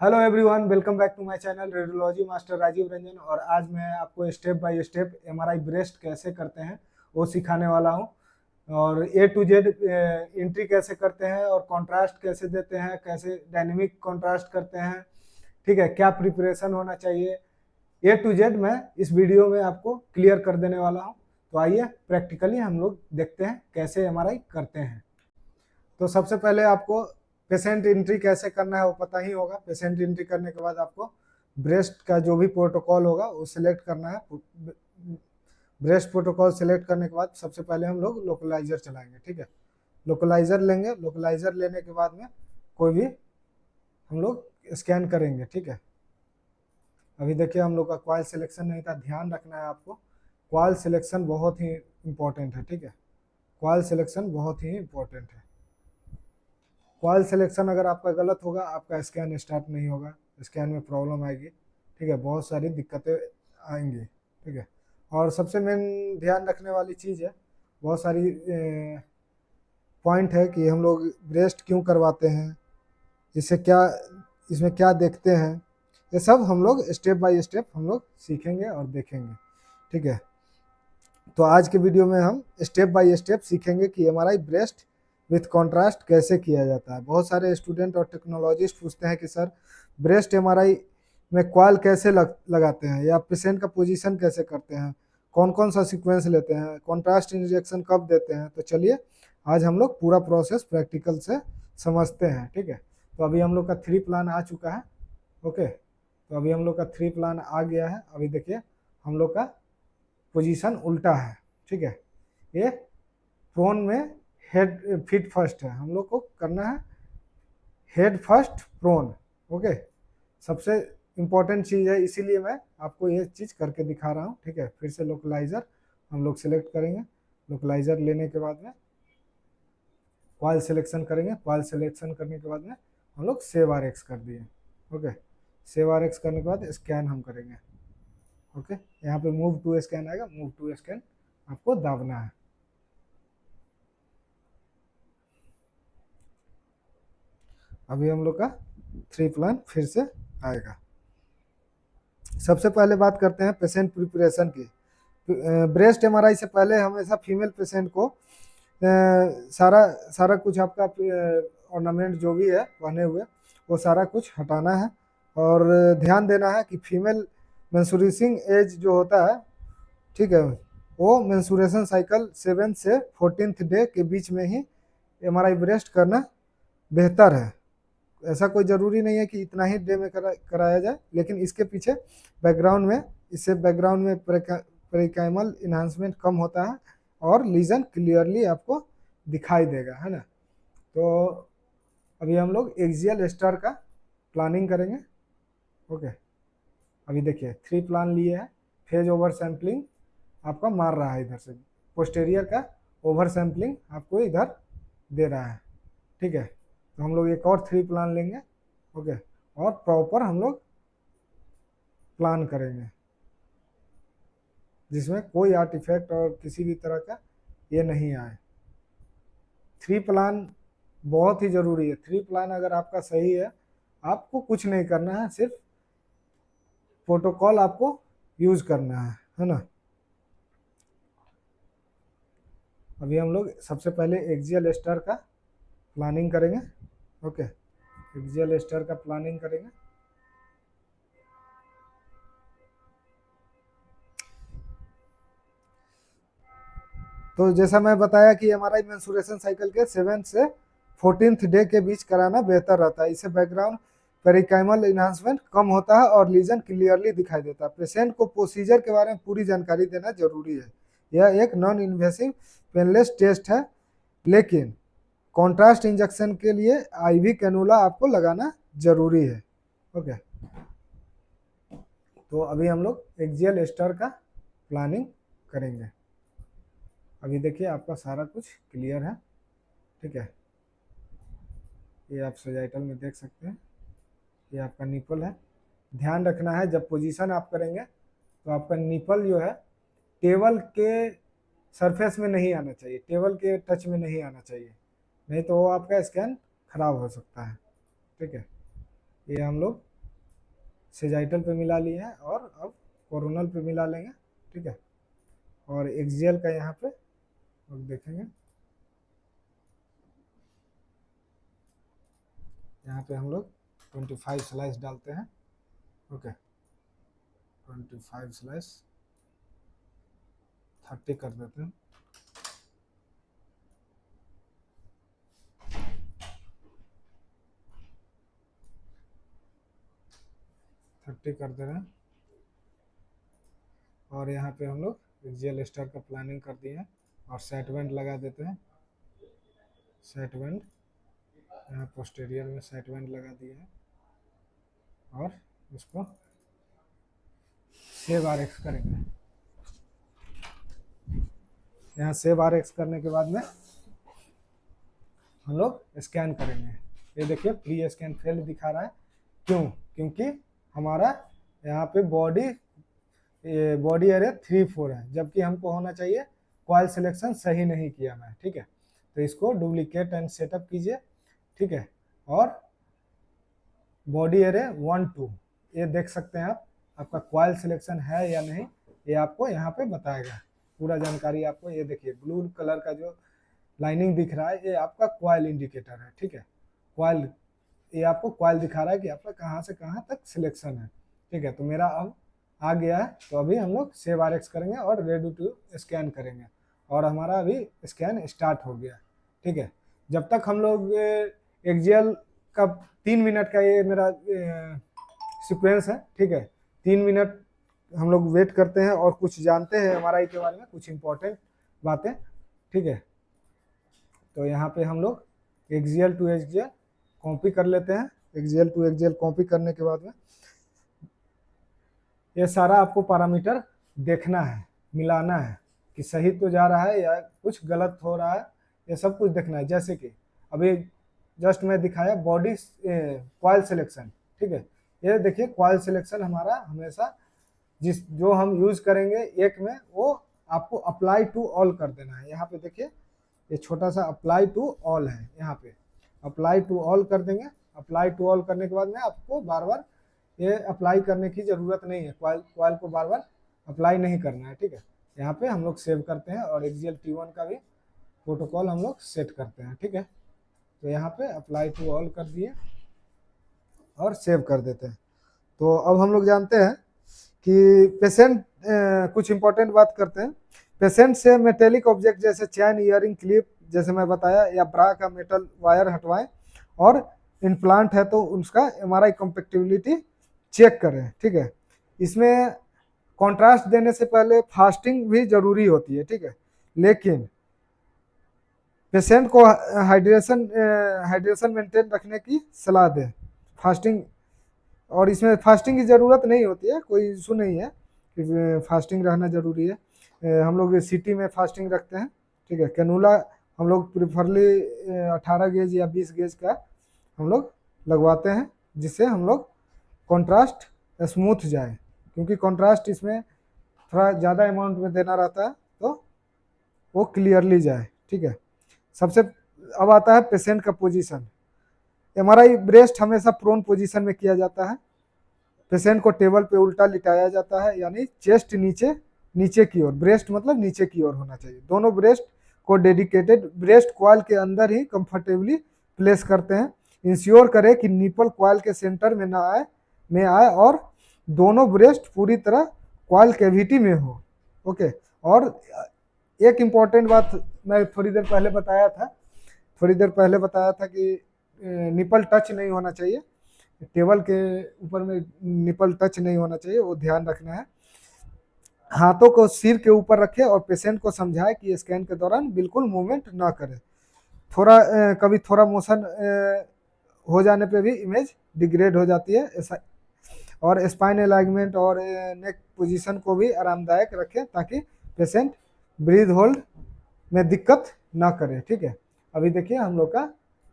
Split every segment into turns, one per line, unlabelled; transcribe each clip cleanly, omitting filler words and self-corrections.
Hello everyone, welcome back to my channel radiology master Rajiv Ranjan. और आज मैं आपको step by step MRI breast कैसे करते हैं वो सिखाने वाला हूं। और ए टू जेड एंट्री कैसे करते हैं और कंट्रास्ट कैसे देते हैं, कैसे डायनेमिक कंट्रास्ट करते हैं, ठीक है, क्या प्रिपरेशन होना चाहिए, ए टू जेड मैं इस वीडियो में आपको क्लियर कर देने वाला हूं। तो आइए प्रैक्टिकली हम लोग देखते हैं कैसे एमआरआई करते हैं। तो सबसे पहले आपको पेशेंट एंट्री कैसे करना है वो पता ही होगा। पेशेंट एंट्री करने के बाद आपको ब्रेस्ट का जो भी प्रोटोकॉल होगा वो सिलेक्ट करना है। ब्रेस्ट प्रोटोकॉल सिलेक्ट करने के बाद सबसे पहले हम लोग लोकलाइजर चलाएंगे, ठीक है। लोकलाइजर लेंगे, लोकलाइजर लेने के बाद में कोई भी हम लोग स्कैन करेंगे, ठीक है। अभी देखिए हम लोग का क्वाल सिलेक्शन नहीं था, ध्यान रखना है आपको। क्वाल सिलेक्शन बहुत ही इम्पोर्टेंट है, ठीक है। क्वाल सिलेक्शन बहुत ही इम्पोर्टेंट है। क्वाल सिलेक्शन अगर आपका गलत होगा, आपका स्कैन स्टार्ट नहीं होगा, स्कैन में प्रॉब्लम आएगी, ठीक है, बहुत सारी दिक्कतें आएंगी, ठीक है। और सबसे मेन ध्यान रखने वाली चीज़ है, बहुत सारी पॉइंट है कि हम लोग ब्रेस्ट क्यों करवाते हैं, इससे क्या, इसमें क्या देखते हैं, ये सब हम लोग स्टेप बाय स्टेप हम लोग सीखेंगे और देखेंगे, ठीक है। तो आज के वीडियो में हम स्टेप बाय स्टेप सीखेंगे कि एमआरआई ब्रेस्ट विथ कॉन्ट्रास्ट कैसे किया जाता है। बहुत सारे स्टूडेंट और टेक्नोलॉजिस्ट पूछते हैं कि सर ब्रेस्ट एमआरआई में क्वाल कैसे लगाते हैं, या पेशेंट का पोजीशन कैसे करते हैं, कौन कौन सा सीक्वेंस लेते हैं, कॉन्ट्रास्ट इंजेक्शन कब देते हैं। तो चलिए आज हम लोग पूरा प्रोसेस प्रैक्टिकल से समझते हैं, ठीक है। तो अभी हम लोग का 3 प्लान आ चुका है, ओके। तो अभी हम लोग का 3 प्लान आ गया है। अभी देखिए हम लोग का पोजीशन उल्टा है, ठीक है। ये प्रोन में हेड फीट फर्स्ट है, हम लोग को करना है हेड फर्स्ट प्रोन, ओके। सबसे इम्पोर्टेंट चीज़ है, इसीलिए मैं आपको ये चीज़ करके दिखा रहा हूँ, ठीक है। फिर से लोकलाइजर हम लोग सिलेक्ट करेंगे। लोकलाइजर लेने के बाद में क्वाल सिलेक्शन करेंगे। क्वाल सिलेक्शन करने के बाद में हम लोग सेव आर एक्स कर दिए, ओके। सेव आर एक्स करने के बाद स्कैन हम करेंगे, ओके। यहाँ पे मूव टू स्कैन आएगा, मूव टू स्कैन आपको दाबना है। अभी हम लोग का 3 प्लान फिर से आएगा। सबसे पहले बात करते हैं पेशेंट प्रिपरेशन की। ब्रेस्ट एमआरआई से पहले हमेशा फीमेल पेशेंट को सारा सारा कुछ आपका ऑर्नामेंट जो भी है पहने हुए वो सारा कुछ हटाना है। और ध्यान देना है कि फीमेल मेंस्ट्रुएशन एज जो होता है, ठीक है, वो मेंस्ट्रुएशन साइकिल 7 से 14th डे के बीच में ही एमआरआई ब्रेस्ट करना बेहतर है। ऐसा कोई ज़रूरी नहीं है कि इतना ही डे में कराया जाए, लेकिन इसके पीछे बैकग्राउंड में, इससे बैकग्राउंड में पेरिकाइमल इन्हांसमेंट कम होता है और लीजन क्लियरली आपको दिखाई देगा, है ना। तो अभी हम लोग एक्सियल स्टर का प्लानिंग करेंगे, ओके। अभी देखिए 3 प्लान लिए हैं। फेज ओवर सैम्पलिंग आपका मार रहा है इधर से, पोस्टेरियर का ओवर सैम्पलिंग आपको इधर दे रहा है, ठीक है। तो हम लोग एक और 3 प्लान लेंगे, ओके, और प्रॉपर हम लोग प्लान करेंगे जिसमें कोई आर्टिफैक्ट और किसी भी तरह का ये नहीं आए। 3 प्लान बहुत ही ज़रूरी है। 3 प्लान अगर आपका सही है, आपको कुछ नहीं करना है, सिर्फ प्रोटोकॉल आपको यूज़ करना है ना। अभी हम लोग सबसे पहले एक्सियल स्टर का प्लानिंग करेंगे, ओके। एक्सियल स्टर का प्लानिंग करेंगे। तो जैसा मैं बताया कि एमआरआई मेंस्ट्रुएशन साइकिल के 7 से 14th डे के बीच कराना बेहतर रहता है। इससे बैकग्राउंड पेरिकाइमल इन्हांसमेंट कम होता है और लीजन क्लियरली दिखाई देता है। पेशेंट को प्रोसीजर के बारे में पूरी जानकारी देना जरूरी है। यह एक नॉन इन्वेसिव पेनलेस टेस्ट है, लेकिन कॉन्ट्रास्ट इंजेक्शन के लिए आईवी कैनुला आपको लगाना जरूरी है, ओके। तो अभी हम लोग एक्सियल स्टर का प्लानिंग करेंगे। अभी देखिए आपका सारा कुछ क्लियर है, ठीक है। ये आप सजाइटल में देख सकते हैं, ये आपका निपल है। ध्यान रखना है जब पोजीशन आप करेंगे तो आपका निपल जो है टेबल के सरफेस में नहीं आना चाहिए, टेबल के टच में नहीं आना चाहिए, नहीं तो वो आपका स्कैन खराब हो सकता है, ठीक है। ये हम लोग सेजाइटल पे मिला लिए हैं और अब कोरोनल पे मिला लेंगे, ठीक है। और एक्सियल का यहाँ पे अब देखेंगे, यहाँ पे हम लोग 25 स्लाइस डालते हैं, ओके। 25 स्लाइस 30 कर देते हैं, कर दे रहे हैं। और यहाँ पे हम लोग एक्सियल स्टार का प्लानिंग कर दिए हैं और सेट वेंट लगा देते हैं। सेट वेंट यहाँ पोस्टेरियर में सेट वेंट लगा दिए हैं और इसको सेव RX करेंगे। यहाँ सेव RX करने के बाद में हम लोग स्कैन करेंगे। ये देखिए प्री स्कैन फेल दिखा रहा है, क्यों? क्योंकि हमारा यहाँ पे बॉडी एरे 3-4 है, जबकि हमको होना चाहिए कॉइल सिलेक्शन सही नहीं किया मैं, ठीक है। तो इसको डुप्लीकेट एंड सेटअप कीजिए, ठीक है। और बॉडी एरे 1-2 ये देख सकते हैं आप, आपका कॉइल सिलेक्शन है या नहीं, ये आपको यहाँ पे बताएगा पूरा जानकारी आपको। ये देखिए ब्लू कलर का जो लाइनिंग दिख रहा है ये आपका कॉइल इंडिकेटर है, ठीक है। कॉइल, ये आपको कॉइल दिखा रहा है कि आपका कहाँ से कहाँ तक सिलेक्शन है, ठीक है। तो मेरा अब आ गया है, तो अभी हम लोग सेव RX करेंगे और रेडी टू स्कैन करेंगे और हमारा अभी स्कैन स्टार्ट हो गया, ठीक है। जब तक हम लोग एक्सियल का 3 मिनट का ये मेरा सीक्वेंस है, ठीक है। 3 मिनट हम लोग वेट करते हैं और कुछ जानते हैं MRI के बारे में, कुछ इंपॉर्टेंट बातें, ठीक है। तो यहाँ पे हम लोग एक्सियल टू एक्सियल कॉपी कर लेते हैं। एक्सियल टू एक्सियल कॉपी करने के बाद में ये सारा आपको पैरामीटर देखना है, मिलाना है कि सही तो जा रहा है या कुछ गलत हो रहा है, ये सब कुछ देखना है। जैसे कि अभी जस्ट मैं दिखाया बॉडी कॉइल सिलेक्शन, ठीक है। ये देखिए कॉइल सिलेक्शन हमारा हमेशा जो हम यूज करेंगे एक में, वो आपको अप्लाई टू ऑल कर देना है। यहाँ पे देखिए ये छोटा सा अप्लाई टू ऑल है, यहाँ पे अप्लाई टू ऑल कर देंगे। अप्लाई टू ऑल करने के बाद में आपको बार बार ये अप्लाई करने की ज़रूरत नहीं है, कॉइल को बार बार अप्लाई नहीं करना है, ठीक है। यहाँ पे हम लोग सेव करते हैं और एक्सियल T1 का भी प्रोटोकॉल हम लोग सेट करते हैं, ठीक है। तो यहाँ पे अप्लाई टू ऑल कर दिए और सेव कर देते हैं। तो अब हम लोग जानते हैं कि पेशेंट, कुछ इंपॉर्टेंट बात करते हैं। पेशेंट से मेटेलिक ऑब्जेक्ट जैसे चैन, ईयरिंग, क्लिप जैसे मैं बताया, या ब्रा का मेटल वायर हटवाएं और इम्प्लांट है तो उसका MRI कॉम्पैक्टिबिलिटी चेक करें, ठीक है। इसमें कॉन्ट्रास्ट देने से पहले फास्टिंग भी जरूरी होती है, ठीक है। लेकिन पेशेंट को हाइड्रेशन मेंटेन रखने की सलाह दें। फास्टिंग, और इसमें फास्टिंग की ज़रूरत नहीं होती है, कोई इशू नहीं है कि फास्टिंग रहना ज़रूरी है। हम लोग सिटी में फास्टिंग रखते हैं, ठीक है। कैनुला हम लोग प्रिफरली 18 गेज या 20 गेज का हम लोग लगवाते हैं, जिससे हम लोग कॉन्ट्रास्ट स्मूथ जाए, क्योंकि कॉन्ट्रास्ट इसमें थोड़ा ज़्यादा अमाउंट में देना रहता है तो वो क्लियरली जाए, ठीक है। सबसे अब आता है पेशेंट का पोजीशन। MRI ब्रेस्ट हमेशा प्रोन पोजीशन में किया जाता है। पेशेंट को टेबल पे उल्टा लिटाया जाता है, यानी चेस्ट नीचे की ओर, ब्रेस्ट मतलब नीचे की ओर होना चाहिए। दोनों ब्रेस्ट को डेडिकेटेड ब्रेस्ट कॉइल के अंदर ही कंफर्टेबली प्लेस करते हैं। इंश्योर करें कि निपल कॉइल के सेंटर में आए और दोनों ब्रेस्ट पूरी तरह कॉइल कैविटी में हो, ओके। और एक इम्पॉर्टेंट बात मैं थोड़ी देर पहले बताया था कि निपल टच नहीं होना चाहिए, टेबल के ऊपर में निपल टच नहीं होना चाहिए, वो ध्यान रखना है। हाथों को सिर के ऊपर रखें और पेशेंट को समझाएं कि स्कैन के दौरान बिल्कुल मूवमेंट ना करें। कभी थोड़ा मोशन हो जाने पे भी इमेज डिग्रेड हो जाती है। और स्पाइन अलाइनमेंट और नेक पोजीशन को भी आरामदायक रखें ताकि पेशेंट ब्रीथ होल्ड में दिक्कत ना करे, ठीक है। अभी देखिए हम लोग का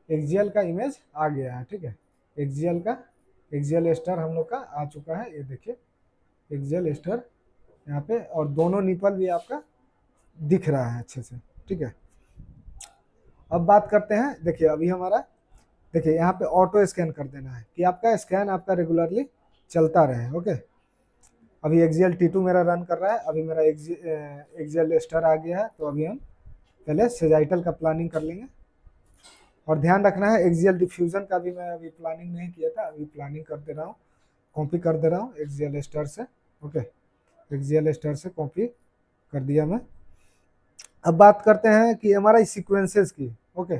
एक्सियल का इमेज आ गया है, ठीक है। एक्सियल स्टार हम लोग का आ चुका है, ये देखिए एक्सियल स्टार यहाँ पे, और दोनों निपल भी आपका दिख रहा है अच्छे से, ठीक है। अब बात करते हैं, देखिए अभी हमारा, देखिए यहाँ पे ऑटो स्कैन कर देना है कि आपका स्कैन आपका रेगुलरली चलता रहे। ओके, अभी एक्जियल T2 मेरा रन कर रहा है। अभी मेरा एक्जियल स्टार आ गया है, तो अभी हम पहले सेजाइटल का प्लानिंग कर लेंगे। और ध्यान रखना है, एक्जियल डिफ्यूजन का भी मैं अभी प्लानिंग नहीं किया था, अभी प्लानिंग कर दे रहा हूँ, कॉपी कर दे रहा हूँ एक्जियल स्टार से। ओके, एक्जियल स्टार से कॉपी कर दिया मैं। अब बात करते हैं कि एमआरआई सीक्वेंसेस की। ओके,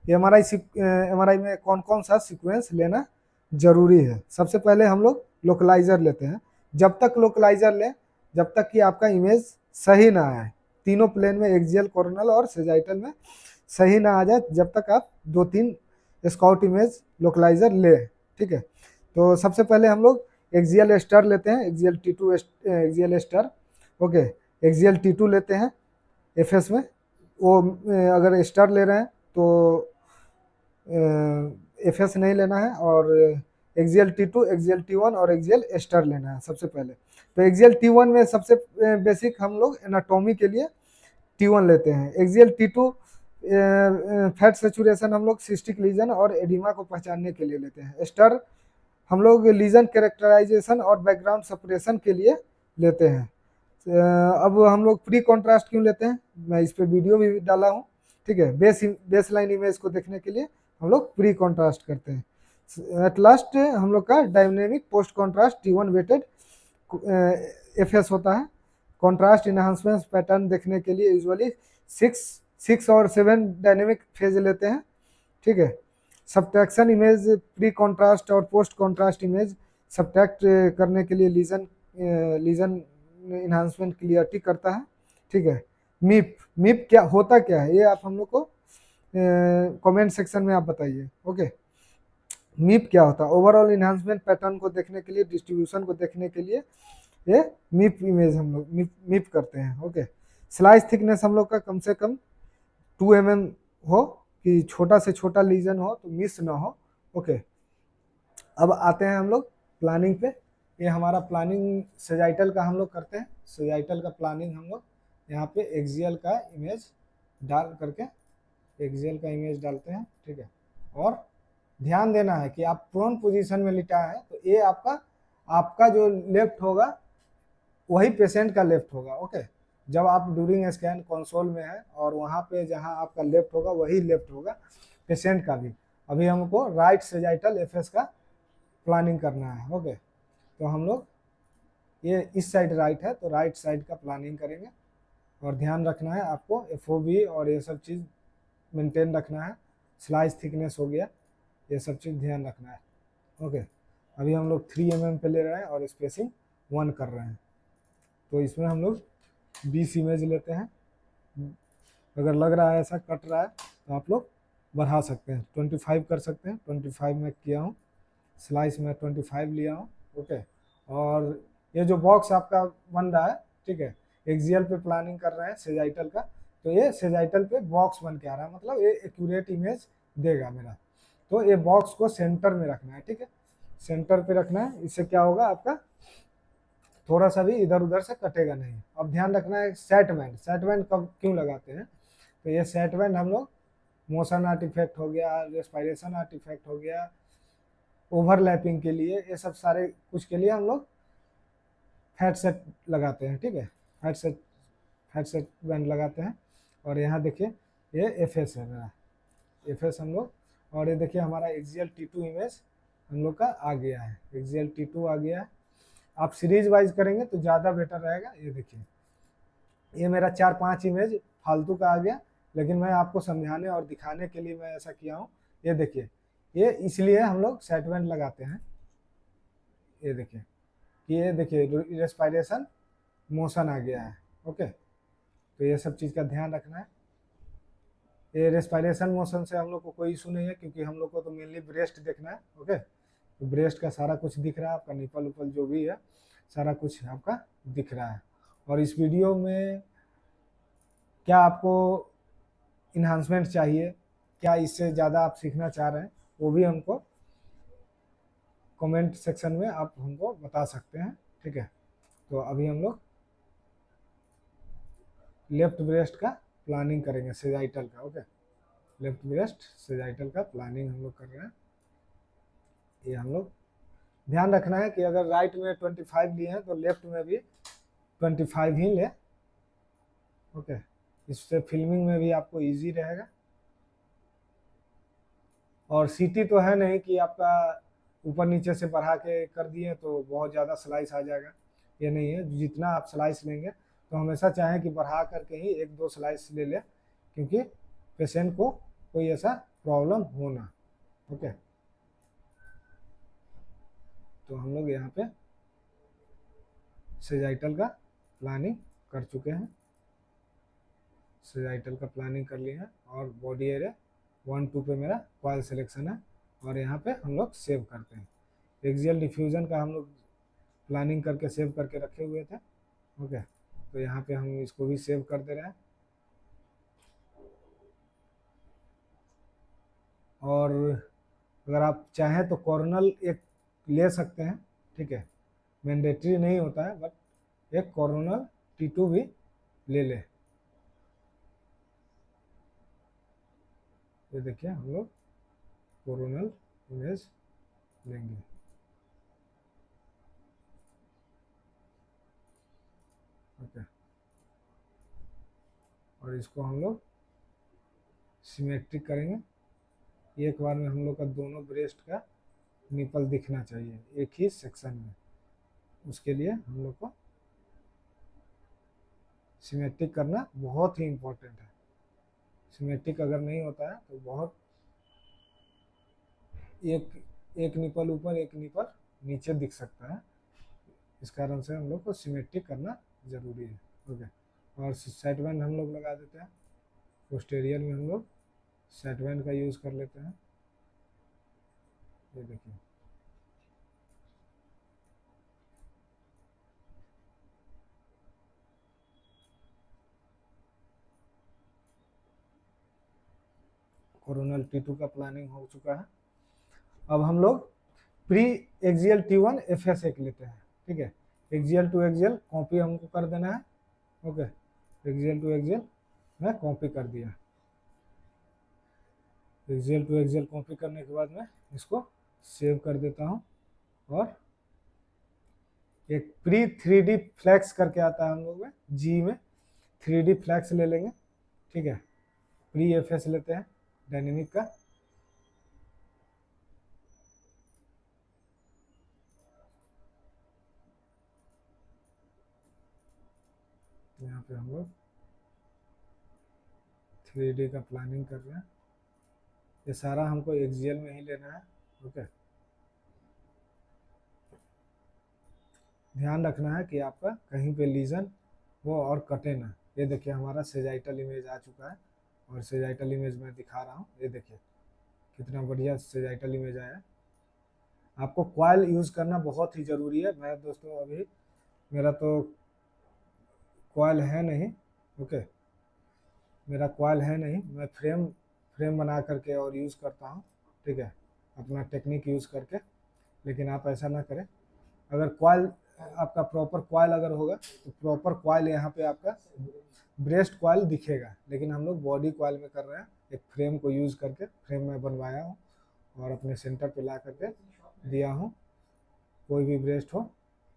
एमआरआई में कौन कौन सा सीक्वेंस लेना जरूरी है। सबसे पहले हम लोग लोकलाइजर लेते हैं। जब तक लोकलाइजर लें, जब तक कि आपका इमेज सही ना आए, तीनों प्लेन में एक्सियल, कोरोनल और सेजाइटल में सही ना आ जाए, जब तक आप 2-3 स्काउट इमेज लोकलाइजर ले। ठीक है, तो सबसे पहले हम लोग एक्सियल स्टार लेते हैं, axial T2 axial star. Okay, axial T2 लेते हैं एफएस में। वो अगर स्टार ले रहे हैं तो एफएस नहीं लेना है, और एक्सियल T2, एक्सियल T1 और एक्सियल स्टार लेना है सबसे पहले। तो एक्सियल T1 में सबसे बेसिक हम लोग एनाटॉमी के लिए T1 लेते हैं। एक्सियल T2 फैट सेचुरेशन हम लोग सिस्टिक लीजन और एडिमा को पहचानने के लिए लेते हैं। स्टार हम लोग लीजन कैरेक्टराइजेशन और बैकग्राउंड सेपरेशन के लिए लेते हैं। अब हम लोग प्री कॉन्ट्रास्ट क्यों लेते हैं, मैं इस पे वीडियो भी डाला हूँ। ठीक है, बेस लाइन इमेज को देखने के लिए हम लोग प्री कॉन्ट्रास्ट करते हैं। एट लास्ट हम लोग का dynamic post contrast T1 weighted FS होता है। कॉन्ट्रास्ट इनहांसमेंट पैटर्न देखने के लिए यूजुअली 6 और 7 डायनेमिक फेज लेते हैं। ठीक है, सब्ट्रैक्शन इमेज प्री कॉन्ट्रास्ट और पोस्ट कॉन्ट्रास्ट इमेज सब्ट्रैक्ट करने के लिए लीजन इन्हांसमेंट क्लियरिटी करता है। ठीक है, मिप मिप क्या होता, क्या है, ये आप हम लोग को कमेंट सेक्शन में आप बताइए। ओके, मिप क्या होता है, ओवरऑल इन्हांसमेंट पैटर्न को देखने के लिए, डिस्ट्रीब्यूशन को देखने के लिए ये मिप इमेज हम लोग मिप करते हैं। ओके, स्लाइस थिकनेस हम लोग का कम से कम 2 mm हो, कि छोटा से छोटा लीजन हो तो मिस ना हो। ओके, अब आते हैं हम लोग प्लानिंग पे। ये हमारा प्लानिंग सेजाइटल का हम लोग करते हैं। सेजाइटल का प्लानिंग हम लोग यहाँ पे एक्सियल का इमेज डाल करके एक्सियल का इमेज डालते हैं। ठीक है, और ध्यान देना है कि आप प्रोन पोजीशन में लिटा है, तो ये आपका जो लेफ्ट होगा वही पेशेंट का लेफ्ट होगा। ओके, जब आप ड्यूरिंग स्कैन कंसोल में है, और वहाँ पे जहाँ आपका लेफ्ट होगा वही लेफ्ट होगा पेशेंट का भी। अभी हमको राइट सेजाइटल एफएस का प्लानिंग करना है। ओके, तो हम लोग ये इस साइड राइट है, तो राइट साइड का प्लानिंग करेंगे। और ध्यान रखना है आपको एफओबी और ये सब चीज़ मेंटेन रखना है। स्लाइस थिकनेस हो गया, ये सब चीज़ ध्यान रखना है। ओके, अभी हम लोग 3 mm पे ले रहे हैं और स्पेसिंग 1 कर रहे हैं। तो इसमें हम लोग 20 इमेज लेते हैं। अगर लग रहा है ऐसा कट रहा है तो आप लोग बढ़ा सकते हैं, 25 कर सकते हैं। 25 में किया हूँ, स्लाइस में 25 लिया हूँ। ओके, और ये जो बॉक्स आपका बन रहा है, ठीक है, एक्सियल पे प्लानिंग कर रहे हैं सेजाइटल का, तो ये सेजाइटल पे बॉक्स बन के आ रहा है, मतलब ये एक्यूरेट इमेज देगा मेरा। तो ये बॉक्स को सेंटर में रखना है। ठीक है, सेंटर पे रखना है, इससे क्या होगा, आपका थोड़ा सा भी इधर उधर से कटेगा नहीं। अब ध्यान रखना है सेट बैंड कब क्यों लगाते हैं, तो ये सेट बैंड हम लोग मोशन आर्टिफैक्ट हो गया, रेस्पायरेशन आर्टिफैक्ट हो गया, ओवरलैपिंग के लिए, ये सब सारे कुछ के लिए हम लोग फैट सेट लगाते हैं। ठीक है, फैट सेट बैंड लगाते हैं। और यहाँ देखिए ये एफएस है मेरा, एफएस हम लोग, और ये देखिए हमारा एक्सियल T2 इमेज हम लोग का आ गया है, एक्सियल T2 आ गया है। आप सीरीज वाइज करेंगे तो ज़्यादा बेटर रहेगा। ये देखिए ये मेरा 4-5 इमेज फालतू का आ गया, लेकिन मैं आपको समझाने और दिखाने के लिए मैं ऐसा किया हूँ। ये देखिए, ये इसलिए हम लोग सेट बैंड लगाते हैं। ये देखिए रेस्पायरेशन मोशन आ गया है। ओके, तो ये सब चीज़ का ध्यान रखना है। ये रेस्पायरेशन मोशन से हम लोग को कोई इशू नहीं है, क्योंकि हम लोग को तो मेनली ब्रेस्ट देखना है। ओके, तो ब्रेस्ट का सारा कुछ दिख रहा है, आपका निपल उपल जो भी है सारा कुछ आपका दिख रहा है। और इस वीडियो में क्या आपको इन्हांसमेंट चाहिए, क्या इससे ज़्यादा आप सीखना चाह रहे हैं, वो भी हमको कमेंट सेक्शन में आप हमको बता सकते हैं। ठीक है, तो अभी हम लोग लेफ्ट ब्रेस्ट का प्लानिंग करेंगे सेजाइटल का। ओके, लेफ्ट ब्रेस्ट सेजाइटल का प्लानिंग हम लोग कर रहे हैं। ये हम लोग ध्यान रखना है कि अगर राइट में 25 लिए हैं तो लेफ्ट में भी 25 ही ले। ओके, इससे फिल्मिंग में भी आपको इजी रहेगा। और सीटी तो है नहीं कि आपका ऊपर नीचे से बढ़ा के कर दिए तो बहुत ज़्यादा स्लाइस आ जाएगा, ये नहीं है। जितना आप स्लाइस लेंगे तो हमेशा चाहें कि बढ़ा करके ही 1-2 स्लाइस ले लें, क्योंकि पेशेंट को कोई ऐसा प्रॉब्लम हो ना। ओके, तो हम लोग यहाँ पे सेजाइटल का प्लानिंग कर चुके हैं, सेजाइटल का प्लानिंग कर लिया है, और बॉडी एरिया 1-2 पे मेरा कॉइल सिलेक्शन है, और यहाँ पे हम लोग सेव करते हैं। एक्सियल डिफ्यूजन का हम लोग प्लानिंग करके सेव करके रखे हुए थे। ओके, तो यहाँ पे हम इसको भी सेव कर दे रहे हैं। और अगर आप चाहें तो कॉर्नल एक ले सकते हैं, ठीक है, मैंडेटरी नहीं होता है, बट एक कॉर्नल T2 भी ले ले। ये देखिए हम लोग कोरोनल इमेज लेंगे। ओके, और इसको हम लोग सिमेट्रिक करेंगे। एक बार में हम लोग का दोनों ब्रेस्ट का निपल दिखना चाहिए एक ही सेक्शन में, उसके लिए हम लोग को सिमेट्रिक करना बहुत ही इम्पोर्टेंट है। सिमेट्रिक अगर नहीं होता है तो बहुत एक निपल ऊपर एक निपल नीचे दिख सकता है। इस कारण से हम लोग को सिमेट्रिक करना ज़रूरी है। ओके, और साइड बैंड हम लोग लगा देते हैं। पोस्टेरियर में हम लोग साइड बैंड का यूज़ कर लेते हैं। ये देखिए, कोरोनल T2 का प्लानिंग हो चुका है। अब हम लोग प्री एक्सियल T1 FS एक लेते हैं, ठीक है। एक्सियल टू एक्सियल कॉपी हमको कर देना है। ओके, एक्सियल टू एक्सियल मैं कॉपी कर दिया। एक्सियल टू एक्सियल कॉपी करने के बाद मैं इसको सेव कर देता हूँ। और एक प्री 3D फ्लैक्स करके आता है हम लोग में, जी में 3D फ्लैक्स ले लेंगे, ठीक है। प्री FS लेते हैं डायनेमिक का। यहाँ पे हम लोग 3D का प्लानिंग कर रहे हैं। ये सारा हमको एक्सियल में ही लेना है। ओके, ध्यान रखना है कि आपका कहीं पे लीजन हो और कटे ना। ये देखिए हमारा सेजाइटल इमेज आ चुका है, और सेजाइटल इमेज मैं दिखा रहा हूँ। ये देखिए कितना बढ़िया सेजाइटल इमेज आया है। आपको कॉइल यूज़ करना बहुत ही ज़रूरी है। मैं दोस्तों अभी मेरा तो कॉइल है नहीं। ओके, मेरा कॉइल है नहीं, मैं फ्रेम बना करके और यूज़ करता हूँ, ठीक है, अपना टेक्निक यूज़ करके। लेकिन आप ऐसा ना करें। अगर कॉइल आपका प्रॉपर कॉइल अगर होगा तो प्रॉपर कॉइल यहाँ पे आपका ब्रेस्ट कॉइल दिखेगा। लेकिन हम लोग बॉडी कॉइल में कर रहे हैं, एक फ्रेम को यूज़ करके। फ्रेम में बनवाया हूँ और अपने सेंटर पे ला करके दिया हूँ। कोई भी ब्रेस्ट हो,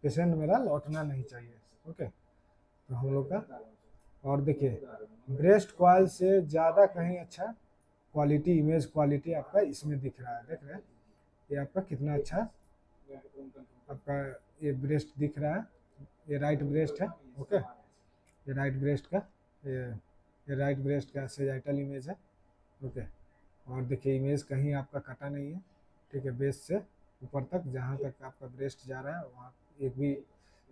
पेशेंट मेरा लौटना नहीं चाहिए। ओके, तो हम लोग का, और देखिए ब्रेस्ट कॉइल से ज़्यादा कहीं अच्छा क्वालिटी, इमेज क्वालिटी आपका इसमें दिख रहा है। देख रहे हैं ये आपका कितना अच्छा आपका ये ब्रेस्ट दिख रहा है। ये राइट ब्रेस्ट है। ओके, ये राइट ब्रेस्ट का ये राइट ब्रेस्ट का सेजाइटल इमेज है। ओके, और देखिए इमेज कहीं आपका कटा नहीं है, ठीक है। बेस से ऊपर तक जहाँ तक आपका ब्रेस्ट जा रहा है वहाँ एक भी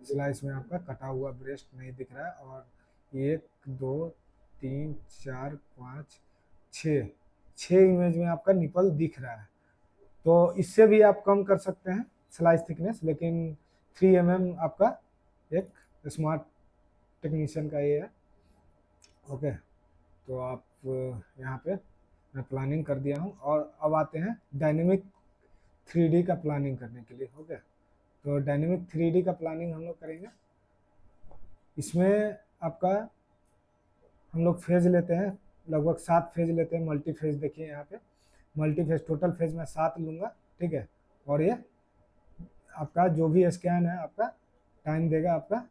स्लाइस में आपका कटा हुआ ब्रेस्ट नहीं दिख रहा है। और 1 2 3 4 5 6 इमेज में आपका निपल दिख रहा है। तो इससे भी आप कम कर सकते हैं स्लाइस थिकनेस, लेकिन 3 mm आपका एक स्मार्ट टेक्नीशियन का ये है। ओके, तो आप यहाँ पे मैं प्लानिंग कर दिया हूँ। और अब आते हैं डायनेमिक 3D का प्लानिंग करने के लिए। ओके, तो डायनेमिक 3D का प्लानिंग हम लोग करेंगे। इसमें आपका हम लोग फेज लेते हैं, लगभग 7 फेज लेते हैं। मल्टी फेज देखिए यहाँ पे, मल्टी फेज टोटल फेज मैं 7 लूँगा, ठीक है। और ये आपका जो भी स्कैन है आपका टाइम देगा आपका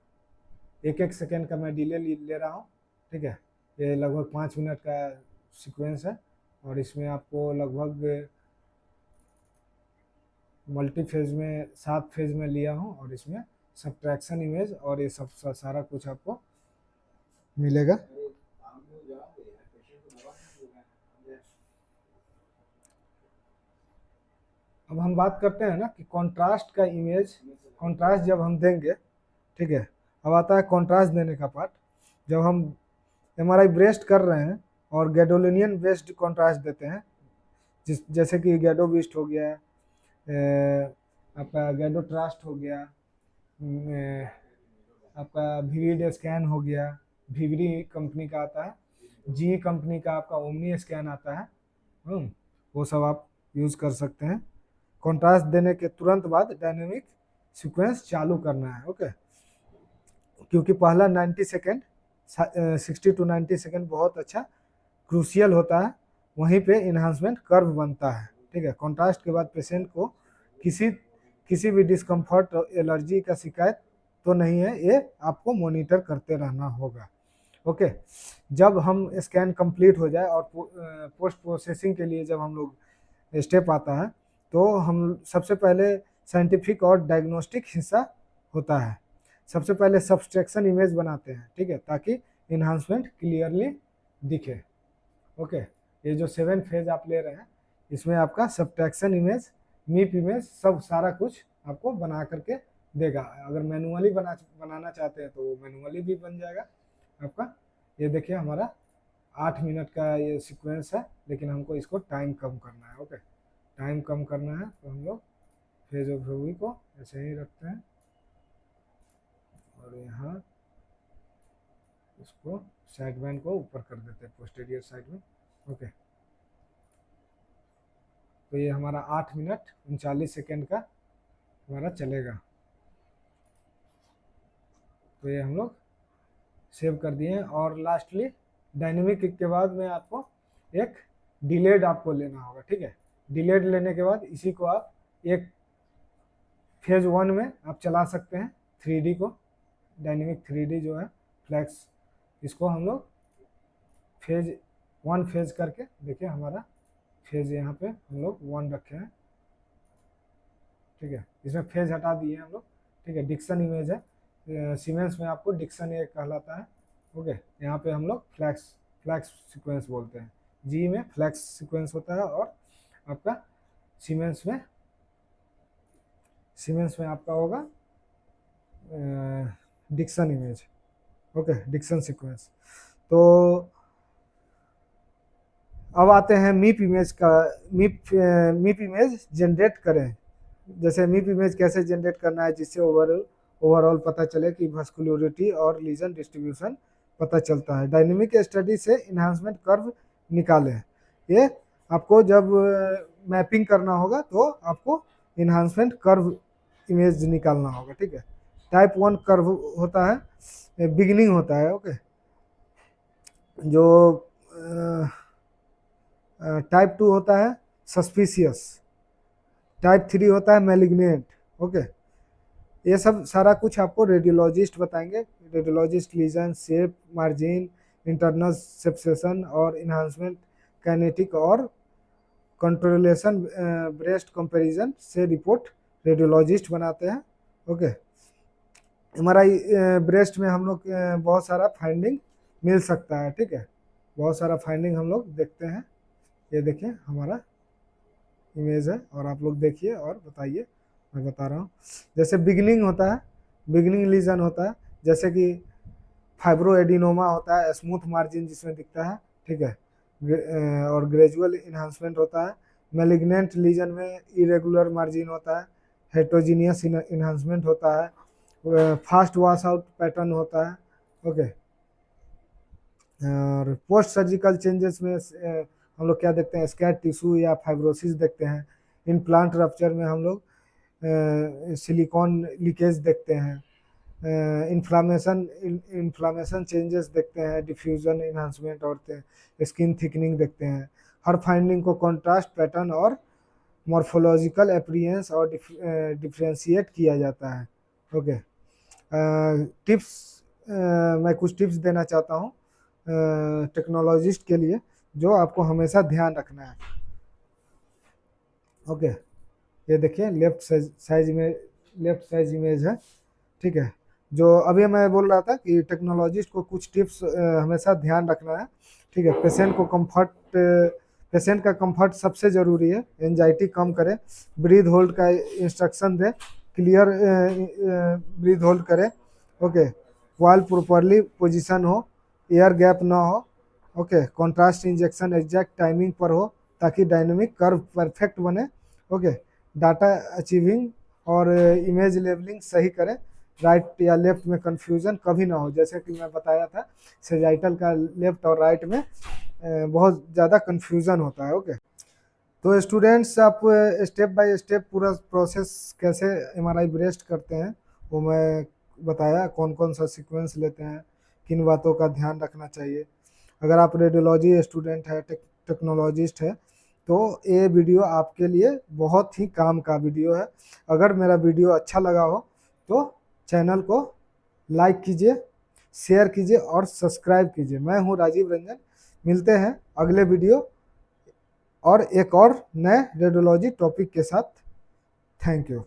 1-1 सेकेंड का मैं डिले ले रहा हूँ, ठीक है। ये लगभग 5 मिनट का सीक्वेंस है और इसमें आपको लगभग मल्टी फेज में 7 फेज में लिया हूँ और इसमें सब्ट्रैक्शन इमेज और ये सब सारा कुछ आपको मिलेगा। अब हम बात करते हैं ना कि कंट्रास्ट का इमेज, कंट्रास्ट जब हम देंगे, ठीक है। अब आता है कंट्रास्ट देने का पार्ट। जब हम एमआरआई ब्रेस्ट कर रहे हैं और गैडोलिनियन बेस्ड कंट्रास्ट देते हैं, जैसे कि गैडो बिस्ट हो गया, आपका गैडो ट्रास्ट हो गया, आपका विविड स्कैन हो गया, विवरी कंपनी का आता है, जी कंपनी का आपका ओमनी स्कैन आता है, वो सब आप यूज़ कर सकते हैं। कंट्रास्ट देने के तुरंत बाद डायनेमिक सीक्वेंस चालू करना है, ओके। क्योंकि पहला 90 सेकेंड 60 to 90 सेकेंड बहुत अच्छा क्रूशियल होता है, वहीं पे इन्हांसमेंट कर्व बनता है, ठीक है। कंट्रास्ट के बाद पेशेंट को किसी भी डिस्कम्फर्ट एलर्जी का शिकायत तो नहीं है, ये आपको मॉनिटर करते रहना होगा, ओके। जब हम स्कैन कंप्लीट हो जाए और पोस्ट प्रोसेसिंग के लिए जब हम लोग स्टेप आता है तो हम सबसे पहले साइंटिफिक और डायग्नोस्टिक हिस्सा होता है। सबसे पहले सब्सट्रैक्शन इमेज बनाते हैं, ठीक है, ताकि इन्हांसमेंट क्लियरली दिखे, ओके। ये जो 7 फेज आप ले रहे हैं इसमें आपका सब्सट्रैक्शन इमेज, मीप इमेज, सब सारा कुछ आपको बना करके देगा। अगर मैनुअली बनाना चाहते हैं तो मैनुअली भी बन जाएगा आपका। ये देखिए हमारा 8 मिनट का ये सीक्वेंस है, लेकिन हमको इसको टाइम कम करना है, ओके। टाइम कम करना है तो हम लोग फेज ऑफ व्यू को ऐसे ही रखते हैं और यहाँ इसको साइड बैंड को ऊपर कर देते हैं, पोस्टीरियर साइड में, ओके। तो ये हमारा 8 मिनट 39 सेकेंड का हमारा चलेगा। तो ये हम लोग सेव कर दिए हैं। और लास्टली डायनेमिक के बाद में आपको एक डिलेड आपको लेना होगा, ठीक है। डिलेड लेने के बाद इसी को आप एक फेज 1 में आप चला सकते हैं 3D को, डायनेमिक 3D जो है फ्लैक्स, इसको हम लोग फेज 1 फेज करके देखिए हमारा फेज यहाँ पे हम लोग 1 रखे हैं, ठीक है। इसमें फेज हटा दिए हम लोग, ठीक है। डिक्सन इमेज है, सीमेंस में आपको डिक्सन ये कहलाता है, ओके। यहाँ पे हम लोग फ्लैक्स सीक्वेंस बोलते हैं, जी में फ्लैक्स सीक्वेंस होता है और आपका सीमेंस में आपका होगा Dixon image, okay, Dixon sequence. तो अब आते हैं मीप इमेज का। मीप इमेज जनरेट करें। जैसे मीप इमेज कैसे जनरेट करना है जिससे ओवरऑल पता चले कि वस्कुलरिटी और लीजन डिस्ट्रीब्यूशन पता चलता है। डायनेमिक स्टडी से इन्हांसमेंट कर्व निकालें। ये आपको जब मैपिंग करना होगा तो आपको इन्हांसमेंट कर्व इमेज निकालना होगा, ठीक है। टाइप 1 कर्व होता है, बिगिनिंग होता है, ओके। जो टाइप 2 होता है सस्पिशियस, टाइप 3 होता है मैलिग्नेंट, ओके। ये सब सारा कुछ आपको रेडियोलॉजिस्ट बताएंगे। Radiologist lesion, shape, margin, internal septation और इन्हांसमेंट, काइनेटिक और कंट्रोलेशन, ब्रेस्ट कंपैरिजन से रिपोर्ट रेडियोलॉजिस्ट बनाते हैं, ओके। एमआरआई ब्रेस्ट में हम लोग बहुत सारा फाइंडिंग मिल सकता है, ठीक है। बहुत सारा फाइंडिंग हम लोग देखते हैं। ये देखिए हमारा इमेज है और आप लोग देखिए और बताइए, मैं बता रहा हूँ। जैसे बिगिनिंग होता है, बिगिनिंग लीजन होता है, जैसे कि फाइब्रोएडिनोमा होता है, स्मूथ मार्जिन जिसमें दिखता है, ठीक है। और ग्रेजुअल इन्हांसमेंट होता है। मैलिग्नेंट लीजन में इरेगुलर मार्जिन होता है, हेट्रोजीनियस इन्हांसमेंट होता है, फास्ट वॉश आउट पैटर्न होता है, ओके। और पोस्ट सर्जिकल चेंजेस में हम लोग क्या देखते हैं, स्कैर टिश्यू या फाइब्रोसिस देखते हैं। इन प्लांट रप्चर में हम लोग सिलिकॉन लीकेज देखते हैं। इन्फ्लामेशन चेंजेस देखते हैं, डिफ्यूजन इन्हांसमेंट और स्किन थिकनिंग देखते हैं। हर फाइंडिंग को कॉन्ट्रास्ट पैटर्न और मॉर्फोलॉजिकल अपीयरेंस और डिफ्रेंशिएट किया जाता है। ओके, टिप्स, मैं कुछ टिप्स देना चाहता हूँ टेक्नोलॉजिस्ट के लिए जो आपको हमेशा ध्यान रखना है। ओके, ये देखिए लेफ्ट साइज इमेज है, ठीक है। जो अभी मैं बोल रहा था कि टेक्नोलॉजिस्ट को कुछ टिप्स हमेशा ध्यान रखना है, ठीक है। पेशेंट का कंफर्ट सबसे ज़रूरी है। एंजाइटी कम करें, ब्रीथ होल्ड का इंस्ट्रक्शन दें, क्लियर ब्रीथ होल्ड करें। ओके, वाल प्रॉपरली पोजीशन हो, एयर गैप ना हो। Okay, contrast injection exact timing पर हो ताकि डायनेमिक कर्व परफेक्ट बने। ओके, डाटा अचीविंग और इमेज लेवलिंग सही करें, राइट या लेफ्ट में कंफ्यूजन कभी ना हो। जैसे कि मैं बताया था, सेजाइटल का लेफ्ट और राइट में बहुत ज़्यादा कंफ्यूजन होता है। ओके, तो स्टूडेंट्स आप स्टेप बाय स्टेप पूरा प्रोसेस कैसे एमआरआई ब्रेस्ट करते हैं वो मैं बताया, कौन कौन सा सीक्वेंस लेते हैं, किन बातों का ध्यान रखना चाहिए। अगर आप रेडियोलॉजी स्टूडेंट है, टेक्नोलॉजिस्ट है, तो ये वीडियो आपके लिए बहुत ही काम का वीडियो है। अगर मेरा वीडियो अच्छा लगा हो तो चैनल को लाइक कीजिए, शेयर कीजिए और सब्सक्राइब कीजिए। मैं हूँ राजीव रंजन, मिलते हैं अगले वीडियो और एक और नए रेडियोलॉजी टॉपिक के साथ। Thank you.